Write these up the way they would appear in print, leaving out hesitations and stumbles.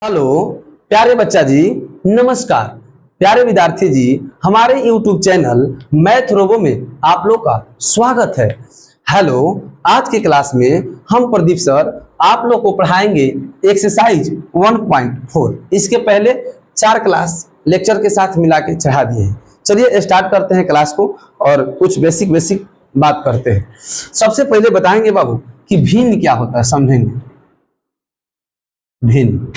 Hello प्यारे बच्चा जी, नमस्कार। प्यारे विद्यार्थी जी, हमारे YouTube चैनल मैथ रोबो में आप लोग का स्वागत है। हेलो, आज की क्लास में हम प्रदीप सर आप लोग को पढ़ाएंगे एक्सरसाइज 1.4। इसके पहले 4 क्लास लेक्चर के साथ मिला के चढ़ा दिए हैं। चलिए स्टार्ट करते हैं क्लास को और कुछ बेसिक बात करते हैं। सबसे पहले बताएंगे बाबू कि भिन्न क्या होता है, समझेंगे। भिन्न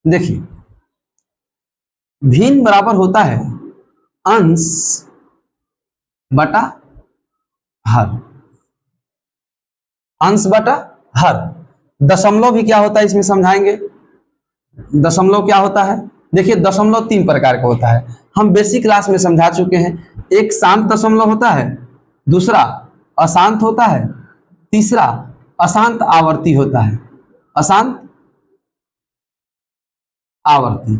देखिए, भिन्न बराबर होता है अंश बटा हर। अंश बटा हर। दशमलव भी क्या होता है इसमें समझाएंगे। दशमलव क्या होता है, देखिए दशमलव 3 प्रकार का होता है, हम बेसिक क्लास में समझा चुके हैं। एक शांत दशमलव होता है, दूसरा अशांत होता है, तीसरा अशांत आवर्ती होता है। अशांत आवर्ती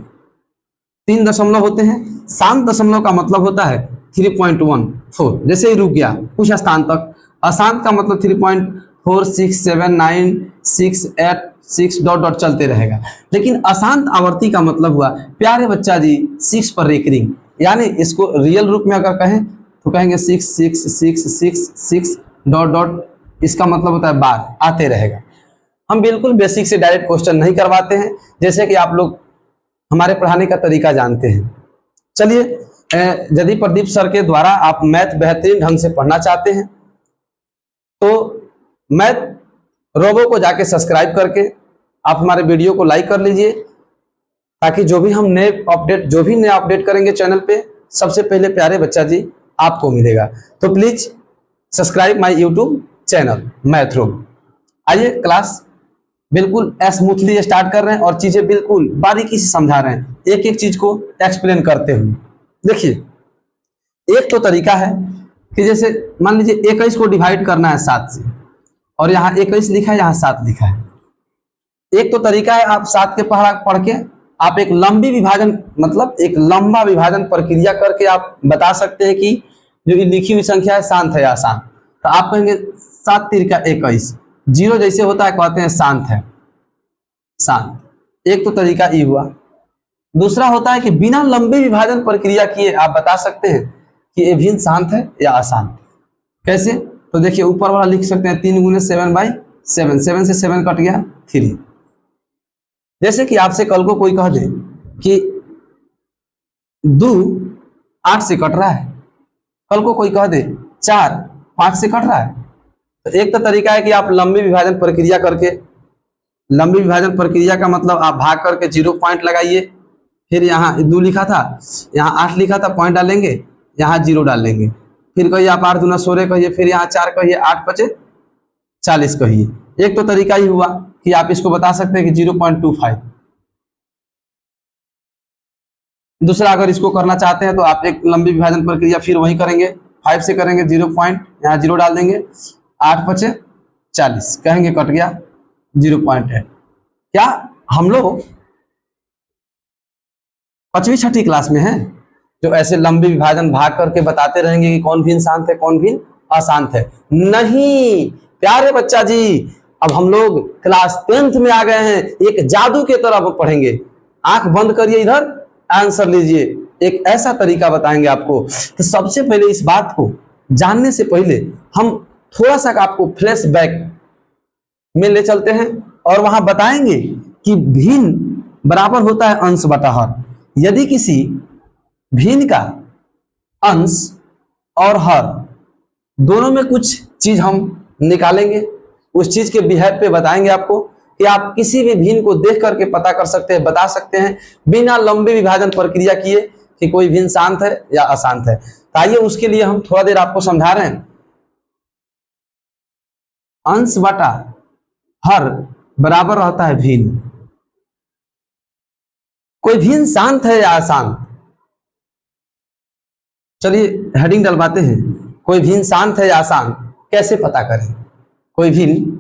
3 दशमलव होते हैं। शांत दशमलव का मतलब होता है 3.14, जैसे ही रुक गया कुछ स्थान तक। अशांत का मतलब 3.4, 6, 7, 9, 6, 8, 6 डॉट डॉट चलते रहेगा। लेकिन अशांत आवर्ती का मतलब हुआ प्यारे बच्चा जी 6 पर रेकरिंग, यानी इसको रियल रूप में अगर कहें तो कहेंगे 6, 6, 6, 6, 6 डॉट डॉट। इसका मतलब होता है बार आते रहेगा। हम बिल्कुल बेसिक से डायरेक्ट क्वेश्चन नहीं करवाते हैं, जैसे कि आप लोग हमारे पढ़ाने का तरीका जानते हैं। चलिए, यदि प्रदीप सर के द्वारा आप मैथ बेहतरीन ढंग से पढ़ना चाहते हैं तो मैथ रोबो को जाके सब्सक्राइब करके आप हमारे वीडियो को लाइक कर लीजिए, ताकि जो भी नया अपडेट करेंगे चैनल पे, सबसे पहले प्यारे बच्चा जी आपको मिलेगा। तो please subscribe my YouTube channel math robo. आइए क्लास बिल्कुल स्मूथली स्टार्ट कर रहे हैं और चीजें बिल्कुल बारीकी से समझा रहे हैं, एक एक चीज को एक्सप्लेन करते हुए। देखिए, एक तो तरीका है कि जैसे मान लीजिए 21 को डिवाइड करना है 7 से, और यहाँ 21 लिखा है, यहाँ 7 लिखा है। एक तो तरीका है, आप 7 के पढ़ के आप एक लंबी विभाजन, मतलब एक लंबा विभाजन प्रक्रिया करके आप बता सकते हैं कि जो लिखी हुई संख्या है शांत है या अशांत। तो आप कहेंगे 7 3 का 21, 0 जैसे होता है कहते हैं शांत है, शांत। एक तो तरीका ये हुआ। दूसरा होता है कि बिना लंबे विभाजन प्रक्रिया किए आप बता सकते हैं कि ये भिन्न शांत है या अशांत। कैसे? तो देखिए ऊपर वाला लिख सकते हैं 3 गुने 7/7, 7 से 7 कट गया 3। जैसे कि आपसे कल को कोई कह दे कि 2 8 से कट रहा है, कल को कोई कह दे 4 5 से कट रहा है। तो एक तो तरीका है कि आप लंबी विभाजन प्रक्रिया करके, लंबी विभाजन प्रक्रिया का मतलब आप भाग करके 0 पॉइंट लगाइए, फिर यहाँ 2 लिखा था, यहाँ 8 लिखा था, पॉइंट डालेंगे, यहाँ 0 डालेंगे, फिर कहिए आप 8 दूना 16 कहिए, फिर यहाँ 4 कहिए, 8 5 40 कहिए। एक तो तरीका ही हुआ कि आप इसको बता सकते हैं कि 0.25। दूसरा, अगर इसको करना चाहते हैं तो आप एक लंबी विभाजन प्रक्रिया फिर वही करेंगे, 5 से करेंगे, 0 पॉइंट, यहाँ 0 डाल देंगे, 8 5 40 कहेंगे, कट गया 0.8। क्या हम लोग 5वीं 6ठी क्लास में हैं जो ऐसे लंबी विभाजन भाग करके बताते रहेंगे कि कौन भिन्न शांत है कौन भिन्न अशांत है? नहीं प्यारे बच्चा जी, अब हम लोग क्लास 10th में आ गए हैं, एक जादू के तरह पढ़ेंगे। आंख बंद करिए, इधर आंसर लीजिए, एक ऐसा तरीका बताएंगे आपको। तो सबसे पहले इस बात को जानने से पहले हम थोड़ा सा आपको फ्लैशबैक में ले चलते हैं और वहां बताएंगे कि भिन्न बराबर होता है अंश बटा हर। यदि किसी भिन्न का अंश और हर दोनों में कुछ चीज हम निकालेंगे, उस चीज के बिहेव पे बताएंगे आपको कि आप किसी भी भिन्न को देख करके पता कर सकते हैं, बता सकते हैं बिना लंबे विभाजन प्रक्रिया किए कि कोई भिन्न शांत है या अशांत है। तो आइए उसके लिए हम थोड़ा देर आपको समझा रहे हैं। अंश बटा हर बराबर रहता है भिन्न। कोई भिन्न शांत है या अशांत? चलिए हेडिंग डलवाते हैं, कोई भिन्न शांत है या अशांत कैसे पता करें? कोई भिन्न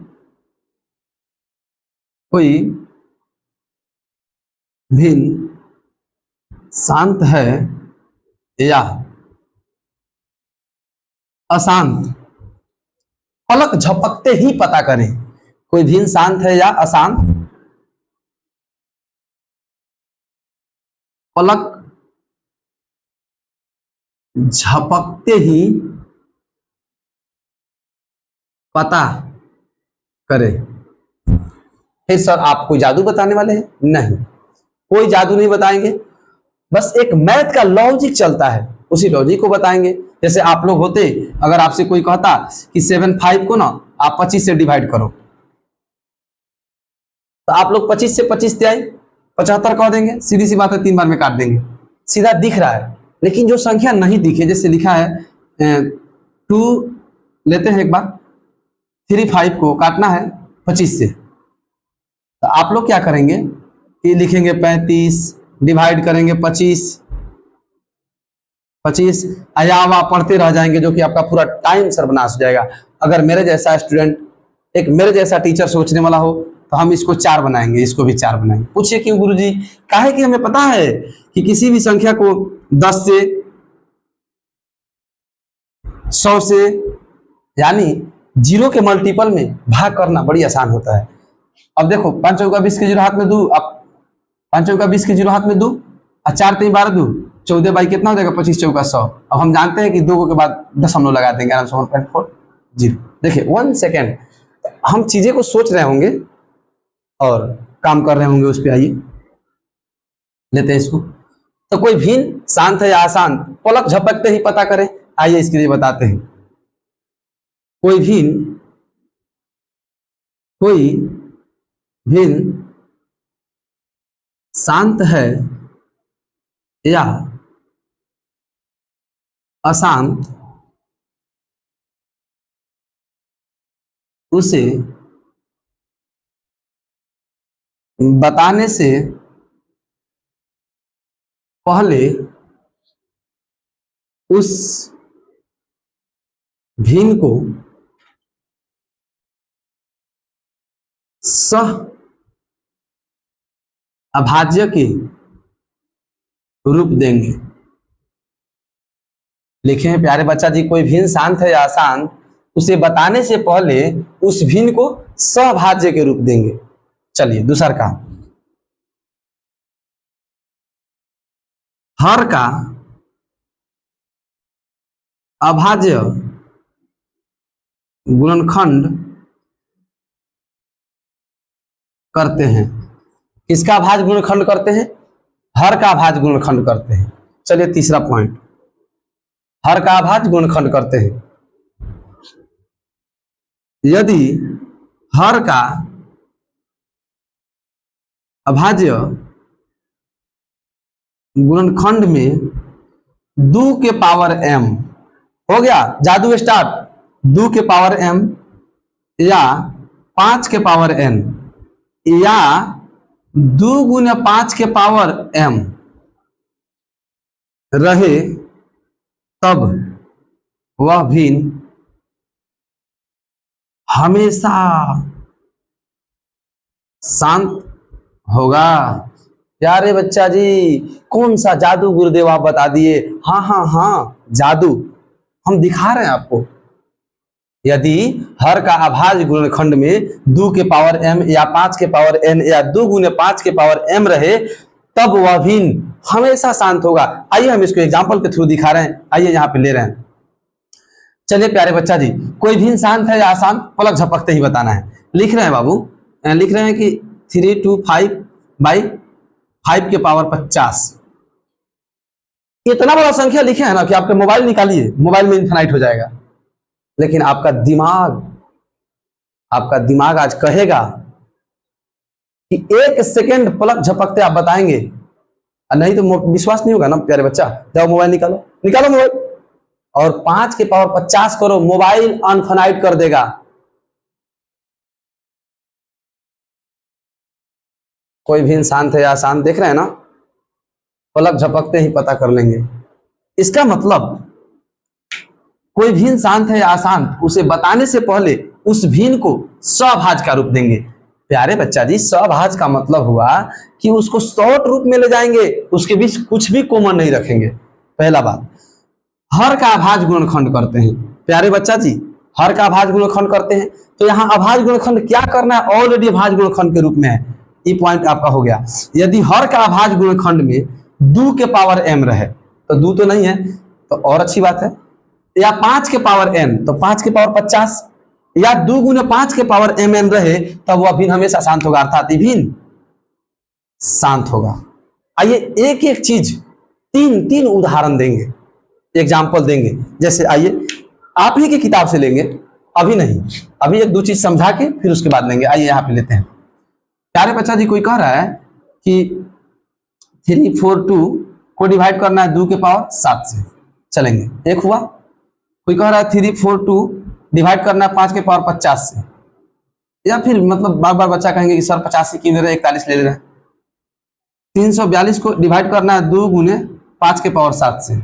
शांत है या अशांत, पलक झपकते ही पता करें कोई भिन्न शांत है या अशांत। पलक झपकते ही पता करे। फिर सर आप कोई जादू बताने वाले हैं? नहीं, कोई जादू नहीं बताएंगे, बस एक मैथ का लॉजिक चलता है, उसी लॉजिक को बताएंगे। जैसे आप लोग होते, अगर आपसे कोई कहता कि 7/5 को ना आप 25 से डिवाइड करो, तो आप लोग 25 से 25 से आए 75 कह देंगे, सीधी सी बात है, 3 बार में काट देंगे, सीधा दिख रहा है। लेकिन जो संख्या नहीं दिखे, जैसे लिखा है 2 लेते हैं एक बार, 3/5 को काटना है 25 से, तो आप लोग क्या करेंगे कि लिखेंगे 35 डिवाइड करेंगे 25 अयावा पढ़ते रह जाएंगे, जो कि आपका पूरा टाइम सर्वनाश हो जाएगा। अगर मेरे जैसा स्टूडेंट, एक मेरे जैसा टीचर सोचने वाला हो, तो हम इसको 4 बनाएंगे, इसको भी 4 बनाएंगे। पूछिए क्यों गुरुजी? काहे कि हमें पता है कि किसी भी संख्या को 10 से, 100 से, यानी 0 के मल्टीपल में भाग करना बड़ी आसान होता है। अब देखो 5 चौका 20 के 0 हाथ में 2, अब 5 चौका 20 के 0 हाथ में 2 और 4 3 12 2, 14 बाई कितना हो जाएगा? 25 चौका 100। अब हम जानते हैं कि 2 के बाद दशमलव लगा देंगे आराम से, 1.40। देखिए 1 सेकेंड, हम चीजें को सोच रहे होंगे और काम कर रहे होंगे उस पर। आइए लेते हैं इसको। तो कोई भिन्न शांत है या अशांत, पलक झपकते ही पता करें। आइए इसके लिए बताते हैं। कोई भिन्न शांत है या अशांत, उसे बताने से पहले उस भिन्न को सह अभाज्य के रूप देंगे। लिखे हैं प्यारे बच्चा जी, कोई भिन्न शांत है या अशांत, उसे बताने से पहले उस भिन्न को सहभाज्य के रूप देंगे। चलिए दूसरा काम, हर का अभाज्य गुणनखंड करते हैं। किसका अभाज्य गुणनखंड करते हैं? हर का अभाज्य गुणनखंड करते हैं। चलिए तीसरा पॉइंट, हर का अभाज्य गुणनखंड करते हैं। यदि हर का अभाज्य गुणनखंड में 2 के पावर m, हो गया जादू स्टार्ट, 2 के पावर m या 5 के पावर n या 2 गुना 5 के पावर m रहे, तब वह भिन्न हमेशा शांत होगा। प्यारे बच्चा जी, कौन सा जादू गुरुदेव आप बता दिए? हाँ हाँ हाँ, जादू हम दिखा रहे हैं आपको। यदि हर का अभाज्य गुणनखंड में 2 के पावर m या 5 के पावर n या 2 गुने 5 के पावर m रहे, तब वह भिन्न हमेशा शांत होगा। आइए हम इसको एग्जाम्पल के थ्रू दिखा रहे हैं। आइए यहाँ पे ले रहे हैं। चलिए प्यारे बच्चा जी, कोई भिन्न शांत है या अशांत, पलक झपकते ही बताना है। लिख रहे हैं बाबू, लिख रहे हैं कि 3/5 के पावर 50। इतना बड़ा संख्या लिखे है ना कि आपका मोबाइल निकालिए, मोबाइल में इन्फिनाइट हो जाएगा। लेकिन आपका दिमाग आज कहेगा कि 1 सेकेंड पलक झपकते आप बताएंगे, नहीं तो विश्वास नहीं होगा ना प्यारे बच्चा। जाओ मोबाइल निकालो मोबाइल, और 5 के पावर 50 करो, मोबाइल अनफिनाइट कर देगा। कोई भी शांत है या अशांत, देख रहे हैं ना, पलक झपकते ही पता कर लेंगे। इसका मतलब कोई भिन्न शांत है या अशांत, उसे बताने से पहले उस भिन्न को सहभाज्य का रूप देंगे। प्यारे बच्चा जी, सहभाज्य का मतलब हुआ कि उसको शॉर्ट रूप में ले जाएंगे, उसके बीच कुछ भी कॉमन नहीं रखेंगे। पहला बात, हर का अभाज्य गुणनखंड करते हैं। प्यारे बच्चा जी, हर का अभाज्य गुणनखंड करते हैं, तो यहाँ अभाज्य गुणनखंड क्या करना है? ऑलरेडी अभाज्य गुणनखंड के रूप में है। ये पॉइंट आपका हो गया। यदि हर का अभाज्य गुणनखंड में 2 के पावर m रहे, तो 2 तो नहीं है तो और अच्छी बात है, या 5 के पावर n तो 5 के पावर 50, या 2 गुने 5 के पावर mn रहे तब वह भिन्न हमेशा शांत होगा, अर्थात भिन्न शांत होगा। आइए एक एक चीज तीन उदाहरण देंगे, एग्जाम्पल देंगे। जैसे आइए आप ही की किताब से लेंगे, अभी नहीं, अभी एक दो चीज समझा के फिर उसके बाद लेंगे। आइए यहाँ पे लेते हैं। प्यारे बच्चा जी, कोई कह रहा है कि 342 को डिवाइड करना है 2 के पावर 7 से, चलेंगे, एक हुआ। कोई कह रहा है 342 डिवाइड करना है 5 के पावर 50 से, या फिर मतलब बार बार बच्चा कहेंगे कि सर 50 से क्यों ले रहे हैं, 41 ले रहे हैं। 342 को डिवाइड करना है 2 गुने 5 के पावर 7 से।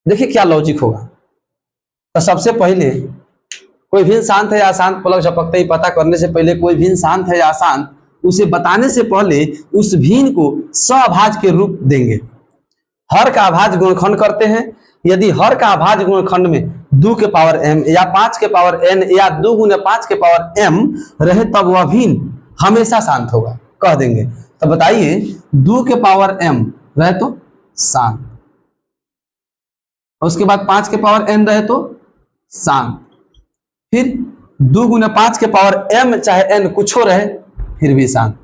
देखिए क्या लॉजिक होगा। तो सबसे पहले कोई भिन्न शांत है या अशांत, पलक झपकते ही पता करने से पहले कोई भिन्न शांत है या अशांत, उसे बताने से पहले उस भिन्न को सअभाज्य के रूप देंगे। हर का अभाज्य गुणनखंड करते हैं। यदि हर का अभाज्य गुणनखंड में 2 के पावर m या 5 के पावर n या 2 गुने 5 के पावर m रहे तब वह भिन्न हमेशा शांत होगा, कह देंगे। तो बताइए 2 के पावर m रहे तो शांत, और उसके बाद 5 के पावर n रहे तो शांत, फिर 2 गुने 5 के पावर m चाहे n कुछ हो रहे फिर भी शांत।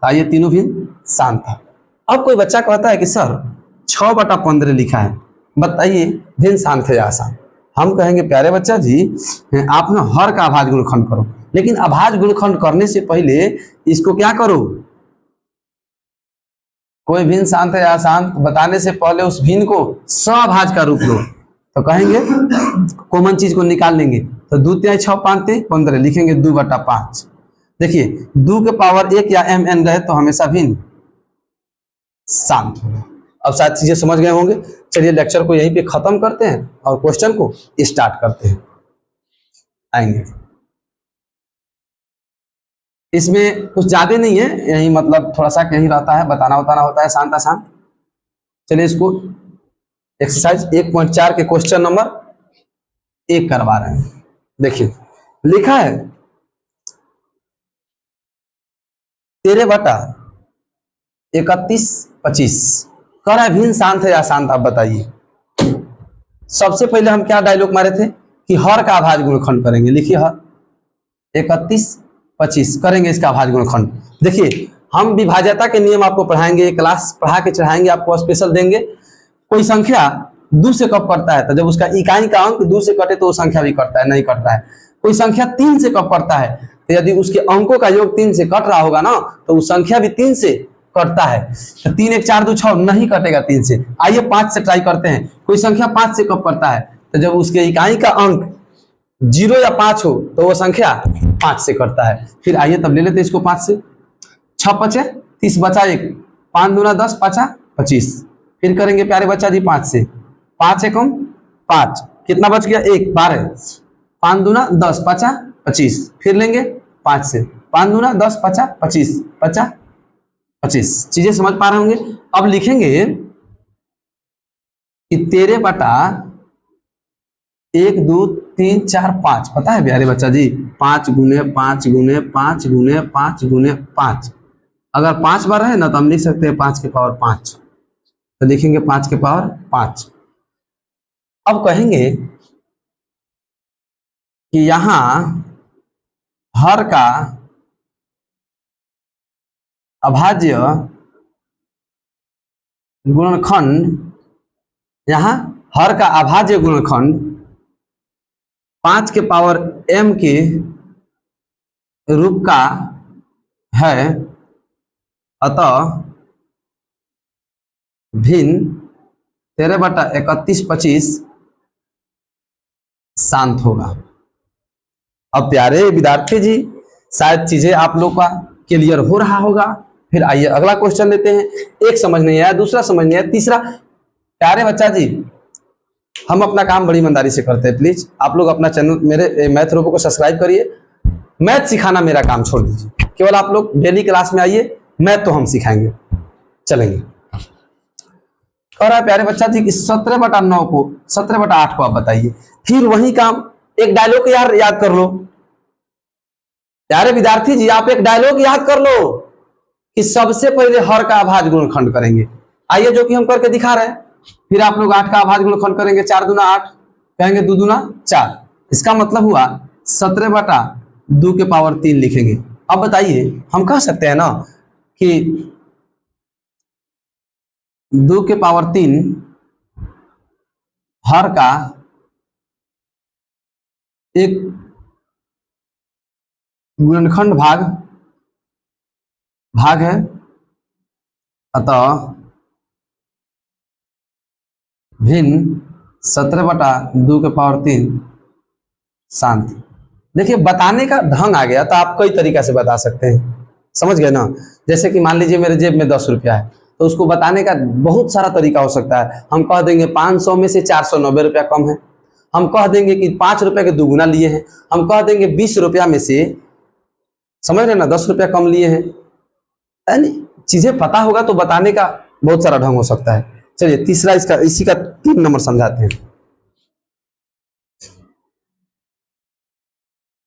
आइए तीनों भी शांत था। अब कोई बच्चा कहता है कि सर 6/15 लिखा है, बताइए भिन्न शांत है या अशांत। हम कहेंगे प्यारे बच्चा जी, आप ना हर का अभाज्य गुणनखंड करो, लेकिन अभाज्य गुणनखंड करने से पहले इसको क्या करो, कोई भिन्न शांत है या अशांत बताने से पहले उस भिन्न को सअभाज्य का रूप लो। तो कहेंगे कॉमन चीज को निकाल लेंगे, तो 2 × 6 = 15 लिखेंगे 2/5। देखिए 2 के पावर 1 या mn रहे तो हमेशा भिन्न शांत होगा। अब शायद चीजें समझ गए होंगे। चलिए लेक्चर को यहीं पे खत्म करते हैं और क्वेश्चन को स्टार्ट करते हैं। आएंगे इसमें कुछ ज्यादा नहीं है, यही मतलब थोड़ा सा यही रहता है, बताना बताना होता है शांत अशांत। चलिए इसको एक्सरसाइज 1.4 के क्वेश्चन नंबर 1 करवा रहे हैं। देखिए लिखा है 13/31/25 कह रहा है भिन्न शांत है या अशांत, आप बताइए। सबसे पहले हम क्या डायलॉग मारे थे कि हर का अभाज्य गुणनखंड करेंगे। लिखिए हर 31/25 करेंगे इसका अभाज्य गुणनखंड। देखिए हम विभाज्यता के नियम आपको पढ़ाएंगे, क्लास पढ़ा के चढ़ाएंगे, आपको स्पेशल देंगे। कोई संख्या 2 से कब करता है, तो जब उसका इकाई का अंक 2 से कटे तो वो संख्या भी करता है, नहीं कट रहा है। कोई संख्या 3 से कब करता है, तो यदि उसके अंकों का योग 3 से कट रहा होगा ना, तो वो संख्या भी 3 से कटता है। तो 3 1 4 2 6 नहीं कटेगा 3 से। आइए 5 से ट्राई करते हैं। कोई संख्या 5 से कब करता है, तो जब उसके इकाई का अंक 0 या 5 हो तो वो संख्या 5 से कटता है। फिर आइए तब ले लेते हैं इसको 5 से। 6 × 5 = 30 बचा 1, 5 दूना 10 5 25। फिर करेंगे प्यारे बच्चा जी 5 से, 5 × 1 = 5, कितना बच गया 1 12, 5 दूना 10 5 25। फिर लेंगे 5 से, 5 दूना 10 5 25 25। चीजें समझ पा रहे होंगे। अब लिखेंगे कि 13/1 2 3 4 5, पता है प्यारे बच्चा जी 5 गुने 5 गुने 5 गुने 5 गुने 5। अगर 5 बार है ना तो हम लिख सकते हैं 5 के पावर 5, तो लिखेंगे 5 के पावर 5। अब कहेंगे कि यहां हर का अभाज्य गुणनखंड, यहां हर का अभाज्य गुणनखंड 5 के पावर m के रूप का है, अतः भिन्न 13/31/25 शांत होगा। अब प्यारे विद्यार्थी जी शायद चीजें आप लोग का क्लियर हो रहा होगा। फिर आइए अगला क्वेश्चन लेते हैं। एक समझ नहीं आया, दूसरा समझ नहीं आया, तीसरा। प्यारे बच्चा जी हम अपना काम बड़ी ईमानदारी से करते हैं, प्लीज आप लोग अपना चैनल मेरे मैथ रोबो को सब्सक्राइब करिए। मैथ सिखाना मेरा काम छोड़ दीजिए, केवल आप लोग डेली क्लास में आइए, मैथ तो हम सिखाएंगे। चलेंगे कह रहा है प्यारे बच्चा जी कि 17/9 को 17/8 को आप बताइए। फिर वही काम, एक डायलॉग याद कर लो। प्यारे विद्यार्थी जी आप एक डायलॉग याद कर लो। कि सबसे पहले हर का अभाज्य गुणनखंड करेंगे। आइए जो कि हम करके दिखा रहे हैं। फिर आप लोग 8 का अभाज्य गुणनखंड करेंगे, 4 दूना 8, कहेंगे 2 दूना 4। इसका मतलब हुआ 17/2 के पावर 3 लिखेंगे। अब बताइए, हम कह सकते हैं ना कि 2 के पावर 3 हर का एक गुणनखंड भाग है, अतः भिन्न 17/2 के पावर 3 शांति। देखिए बताने का ढंग आ गया, तो आप कई तरीका से बता सकते हैं, समझ गए ना। जैसे कि मान लीजिए मेरे जेब में 10 रुपया है, तो उसको बताने का बहुत सारा तरीका हो सकता है। हम कह देंगे 500 में से 490 रुपया कम है। हम कह देंगे कि 5 रुपया के दुगुना लिए हैं। हम कह देंगे 20 रुपया में से, समझ रहे ना, 10 रुपया कम लिए हैं। यानी चीजें पता होगा तो बताने का बहुत सारा ढंग हो सकता है। चलिए तीसरा, इसका इसी का 3 नंबर समझाते हैं।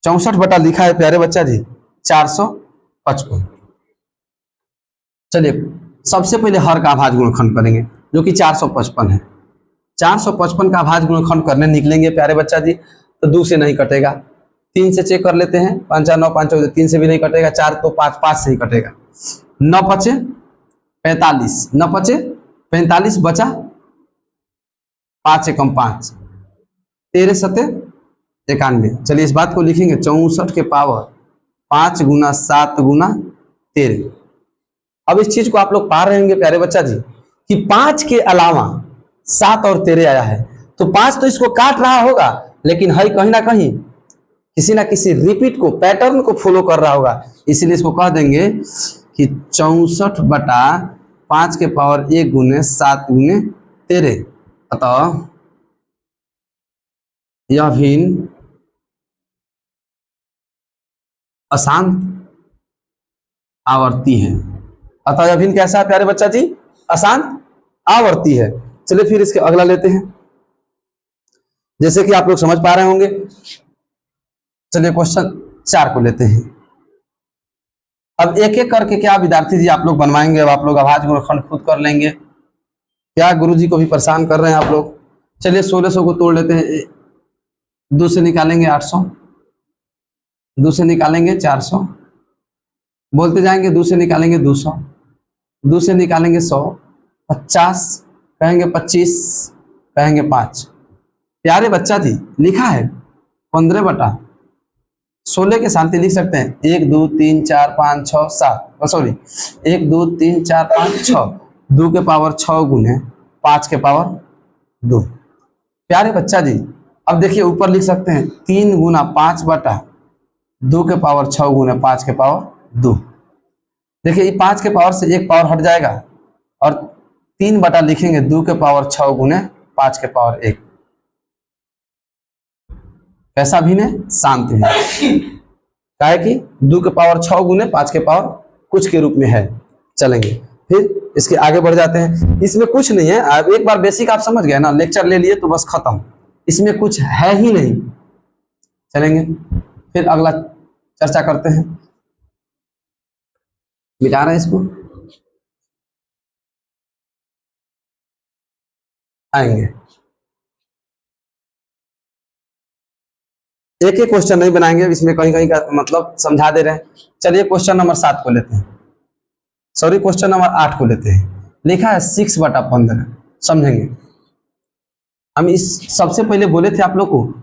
64 लिखा है प्यारे बच्चा जी 455। चलिए सबसे पहले हर का अभाज्य गुणनखंड करेंगे, जो कि 455 है। 455 का अभाज्य गुणनखंड करने निकलेंगे प्यारे बच्चा जी, तो 2 से नहीं कटेगा। 3 से चेक कर लेते हैं, 5 9 5 14, 3 से भी नहीं कटेगा। 4 तो 5, 5 से ही कटेगा। 9 5 45, 9 5 45 बचा, 5 एकम 5, 13 7 91। चलिए इस बात को लिखेंगे 64 के पावर 5 गुना 7 गुना 13। अब इस चीज को आप लोग पा रहे होंगे प्यारे बच्चा जी कि 5 के अलावा 7 और 13 आया है, तो 5 तो इसको काट रहा होगा, लेकिन है कहीं ना कहीं किसी ना किसी रिपीट को, पैटर्न को फॉलो कर रहा होगा। इसलिए इसको कह देंगे कि 64/5 के पावर 1 गुने 7 गुने 13। अतः यह भिन्न अशांत आवर्ती है। अतः यह भिन्न कैसा है प्यारे बच्चा जी? अशांत आवर्ती है। चलिए फिर इसके अगला लेते हैं, जैसे कि आप लोग समझ पा रहे होंगे। चलिए क्वेश्चन 4 को लेते हैं। अब एक एक करके क्या विद्यार्थी जी आप लोग बनवाएंगे? अब आप लोग अभाज्य गुणनखंड खुद कर लेंगे, क्या गुरुजी को भी परेशान कर रहे हैं आप लोग? चलिए 1600 को तोड़ लेते हैं। 2 से निकालेंगे 800, 2 से निकालेंगे 400, बोलते जाएंगे। 2 से निकालेंगे 200, 2 से निकालेंगे 100, 50 कहेंगे, 25 कहेंगे, 5। प्यारे बच्चा जी लिखा है 15/16 के साथ लिख सकते हैं 1 2 3 4 5 6 7, सॉरी 1 2 3 4 5 6, 2 के पावर 6 गुने 5 के पावर 2। प्यारे बच्चा जी अब देखिए ऊपर लिख सकते हैं 3 गुना 5/2 के पावर 6 गुने 5 के पावर 2। देखिए ये 5 के पावर से एक पावर हट जाएगा और 3 बटा लिखेंगे 2 के पावर 6 गुने 5 के पावर 1। कैसा भिन्न है? शांत भिन्न। क्या है कि 2 के पावर 6 गुने 5 के पावर कुछ के रूप में है। चलेंगे फिर इसके आगे बढ़ जाते हैं। इसमें कुछ नहीं है, अब एक बार बेसिक आप समझ गए ना, लेक्चर ले लिए तो बस खत्म, इसमें कुछ है ही नहीं। चलेंगे फिर अगला चर्चा करते हैं। मिटा रहे हैं इसको, आएंगे। एक एक क्वेश्चन नहीं बनाएंगे, इसमें कहीं कहीं का मतलब समझा दे रहे हैं। चलिए क्वेश्चन नंबर 7 को लेते हैं, सॉरी क्वेश्चन नंबर 8 को लेते हैं। लिखा है 6/15। समझेंगे हम। इस सबसे पहले बोले थे आप लोग को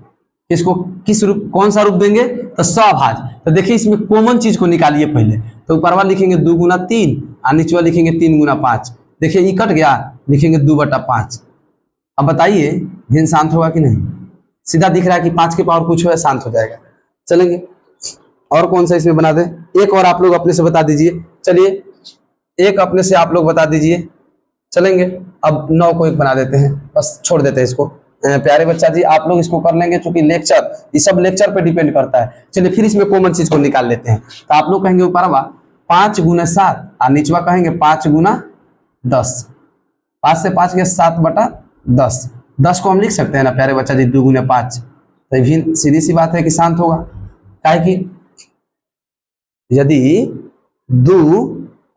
इसको किस रूप, कौन सा रूप देंगे? तो सभाज्य। तो देखिए इसमें कॉमन चीज को निकालिए पहले। तो ऊपर वाला लिखेंगे 2 गुना 3 और नीचे वाला लिखेंगे 3 गुना 5। देखिए ये कट गया, लिखेंगे 2/5। अब बताइए भिन्न शांत होगा कि नहीं? सीधा दिख रहा है कि 5 के पावर कुछ हो, शांत हो जाएगा। चलेंगे और कौन सा इसमें बना दे? एक और आप लोग अपने से बता दीजिए। चलिए एक अपने से आप लोग बता दीजिए। चलेंगे अब 9 को 1 बना देते हैं, बस छोड़ देते हैं इसको। प्यारे बच्चा जी आप लोग इसको कर लेंगे, क्योंकि लेक्चर ये सब लेक्चर पे डिपेंड करता है। चलिए फिर इसमें कॉमन चीज को निकाल लेते हैं। तो आप लोग कहेंगे ऊपर 5 गुना 7 और नीचवा कहेंगे 5 गुना 10। 5 से 5 गया 7/10। 10 को हम लिख सकते हैं ना प्यारे बच्चा जी 2 गुना 5। तो भी सीधी सी बात है कि शांत होगा। क्या है कि यदि 2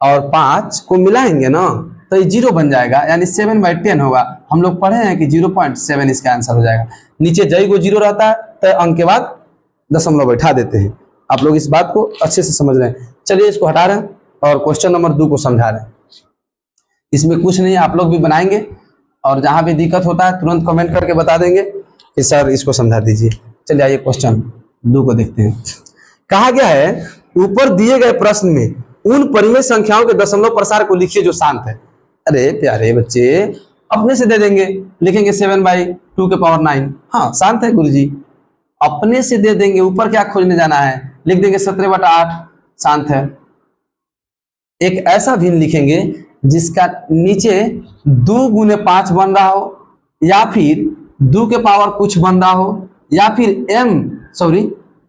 और 5 को मिलाएंगे ना तो ये 0 बन जाएगा, यानी 7/10 होगा। हम लोग पढ़े हैं कि 0.7 इसका आंसर हो जाएगा। नीचे जई को 0 रहता है तो अंक के बाद दशमलव बैठा देते हैं। आप लोग इस बात को अच्छे से समझ रहे हैं। चलिए इसको हटा रहे हैं और क्वेश्चन नंबर 2 को समझा रहे हैं। इसमें कुछ नहीं, आप लोग भी बनाएंगे और जहां भी दिक्कत होता है तुरंत कमेंट करके बता देंगे कि सर इसको समझा दीजिए। चलिए आइए क्वेश्चन 2 को देखते हैं। कहा गया है ऊपर दिए गए प्रश्न में उन परिमेय संख्याओं के दशमलव प्रसार को लिखिए जो शांत है। अरे प्यारे बच्चे, अपने से दे देंगे, लिखेंगे 7/2⁹। हाँ शांत है गुरुजी, अपने से दे देंगे, ऊपर क्या खोजने जाना है, लिख देंगे 17/8 शांत है। एक ऐसा भिन्न लिखेंगे जिसका नीचे 2 × 5 बन रहा हो, या फिर 2 के पावर कुछ बन रहा हो, या फिर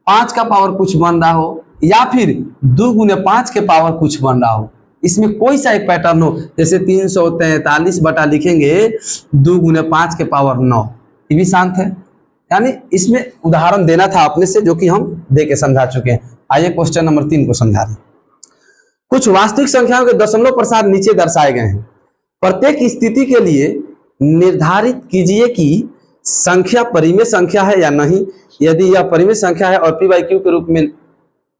5 का पावर कुछ बन रहा हो, या फिर 2 × 5 के पावर कुछ बन रहा हो। इसमें कोई सा एक पैटर्न हो, जैसे 343 बटा लिखेंगे 2 × 5 के पावर 9, ये भी शांत है। यानी इसमें उदाहरण देना था अपने से, जो कि हम दे के समझा चुके हैं। आइए क्वेश्चन नंबर 3 को समझा रहे हैं। कुछ वास्तविक संख्याओं के दशमलव प्रसार नीचे दर्शाए गए हैं। प्रत्येक स्थिति के लिए निर्धारित कीजिए कि संख्या परिमेय संख्या है या नहीं। यदि यह परिमेय संख्या है और p/q के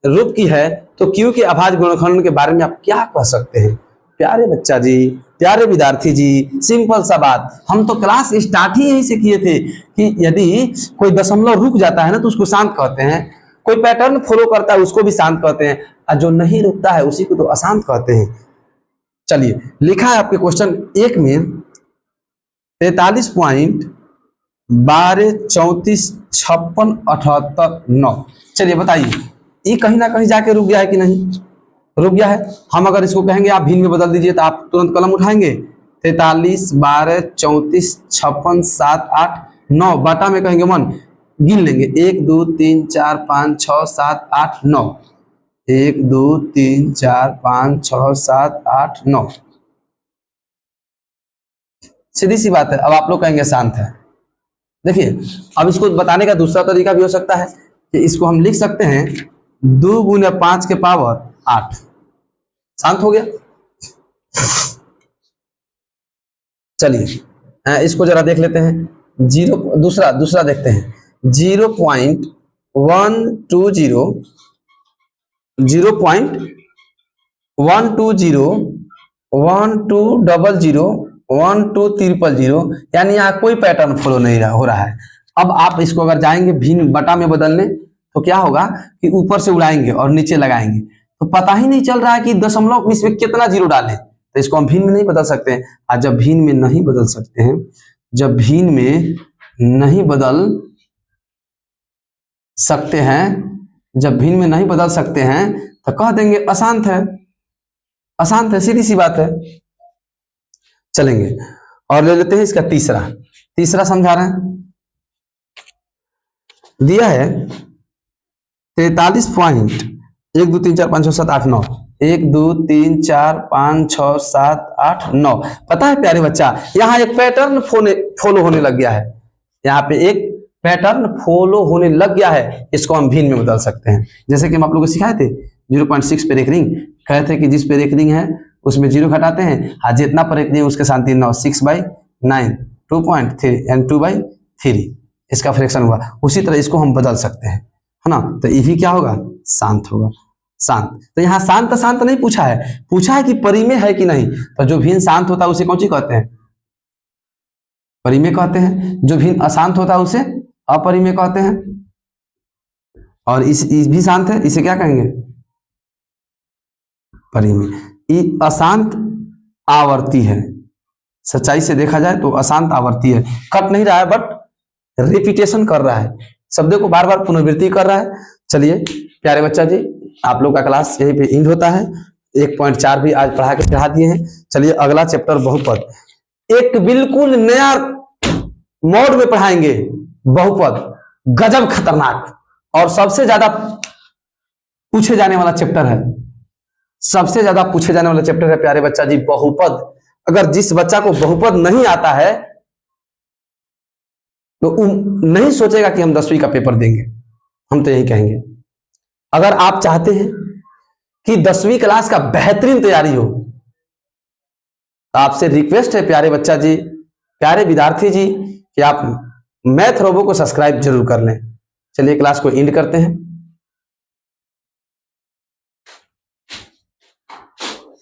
रूप की है तो q के अभाज्य गुणनखंड के बारे में आप क्या कह सकते हैं। प्यारे बच्चा जी, प्यारे विद्यार्थी जी, सिंपल सा बात, हम तो क्लास स्टार्ट ही यहीं से किए थे कि यदि कोई दशमलव रुक जाता है ना तो उसको शांत कहते हैं, कोई पैटर्न फॉलो करता है उसको भी शांत कहते हैं, और जो नहीं रुकता है उसी को तो अशांत कहते हैं। चलिए लिखा है आपके क्वेश्चन 1 में 43.12345678 चलिए बताइए ये कहीं ना कहीं जाके रुक गया है कि नहीं रुक गया है। हम अगर इसको कहेंगे आप भिन्न में बदल दीजिए तो आप तुरंत कलम उठाएंगे। 43 12 34 56 7 8 9 बाटा में कहेंगे 1, गिन लेंगे 1 2 3 4 5 6 7 8 9, 1 2 3 4 5 6 7 8 9। सीधी सी बात है। अब आप लोग कहेंगे शांत है। देखिए अब इसको बताने का दूसरा तरीका भी हो सकता है कि इसको हम लिख सकते हैं 2 × 5 के पावर 8, शांत हो गया। चलिए इसको जरा देख लेते हैं। दूसरा देखते हैं 0.120 1200 यानी यहाँ कोई पैटर्न फॉलो नहीं हो रहा है। अब आप इसको अगर जाएंगे भिन्न बटा में बदलने तो क्या होगा कि ऊपर से उड़ाएंगे और नीचे लगाएंगे तो पता ही नहीं चल रहा है कि दशमलव इसमें कितना 0 डालें। तो इसको हम भिन्न में नहीं बदल सकते हैं। और जब भिन्न में नहीं बदल सकते हैं, जब भिन्न में नहीं बदल सकते हैं तो कह देंगे अशांत है। अशांत है, सीधी सी बात है। चलेंगे और ले लेते हैं इसका तीसरा समझा रहे हैं। दिया है 43.1 2 3 4 5 6 7 8 9 1 2 3 4 5 6 7 8 9। पता है प्यारे बच्चा, यहाँ एक पैटर्न फॉलो होने लग गया है। यहाँ पे एक पैटर्न फॉलो होने लग गया है। इसको हम भिन्न में बदल सकते हैं। जैसे कि हम आप लोगों को सिखाए थे 0.6 पर एक रिंग, कहे थे कि जिस पर एक रिंग है उसमें 0 घटाते हैं, और जितना पर एक रिंग उसके साथ 3 9 6/9 2.3 एंड 2/3 इसका फ्रैक्शन हुआ। उसी तरह इसको हम बदल सकते हैं, है ना। तो ये भी क्या होगा, शांत होगा। शांत, तो यहाँ शांत नहीं पूछा है, पूछा है कि परिमेय है कि नहीं। तो जो भिन्न शांत होता है उसे कौन सी कहते हैं, परिमेय कहते हैं। जो भिन्न अशांत होता है उसे अपरिमेय कहते हैं। और इस भी शांत है, इसे क्या कहेंगे, परिमेय। ये अशांत आवर्ती है। सच्चाई से देखा जाए तो अशांत आवर्ती है, कट नहीं रहा है बट रिपीटेशन कर रहा है, शब्दों को बार बार पुनरावृत्ति कर रहा है। चलिए प्यारे बच्चा जी, आप लोग का क्लास यहीं पे एंड होता है। 1.4 भी आज पढ़ा के चढ़ा दिए हैं। चलिए अगला चैप्टर बहुपद, एक बिल्कुल नया मोड में पढ़ाएंगे। बहुपद गजब खतरनाक और सबसे ज्यादा पूछे जाने वाला चैप्टर है। सबसे ज्यादा पूछे जाने वाला चैप्टर है प्यारे बच्चा जी, बहुपद। अगर जिस बच्चा को बहुपद नहीं आता है तो नहीं सोचेगा कि हम 10वीं का पेपर देंगे। हम तो यही कहेंगे, अगर आप चाहते हैं कि 10वीं क्लास का बेहतरीन तैयारी हो। तो आपसे रिक्वेस्ट है प्यारे बच्चा जी, प्यारे विद्यार्थी जी, कि आप मैथ रोबो को सब्सक्राइब जरूर कर लें। चलिए क्लास को एंड करते हैं।